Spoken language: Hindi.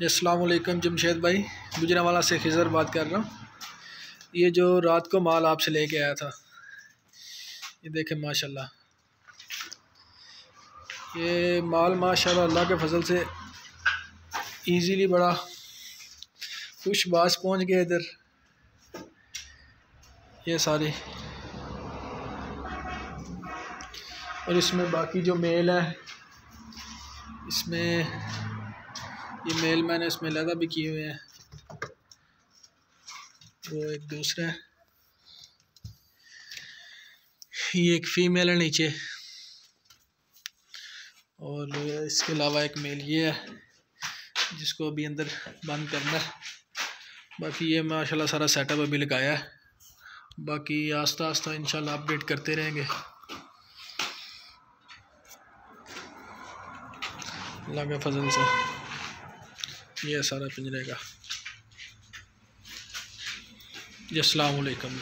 अस्सलाम वालेकुम जमशेद भाई, गुजरांवाला से खिज़र बात कर रहा हूँ। ये जो रात को माल आपसे लेके आया था, ये देखें माशाल्लाह, ये माल माशाल्लाह अल्लाह के फजल से इजीली बड़ा खुश बास पहुँच गया इधर। ये सारे और इसमें बाकी जो मेल है, इसमें ये मेल मैंने इसमें लगा भी किए हुए हैं, वो एक दूसरा है, ये एक फीमेल है नीचे, और इसके अलावा एक मेल ये है जिसको अभी अंदर बंद करना है। बाकी ये माशाल्लाह सारा सेटअप अभी लगाया है, बाकी आस्ता आस्ता इंशाल्लाह अपडेट करते रहेंगे अल्लाह के फजल से। ये सारा पिंजरे का। अस्सलाम वालेकुम।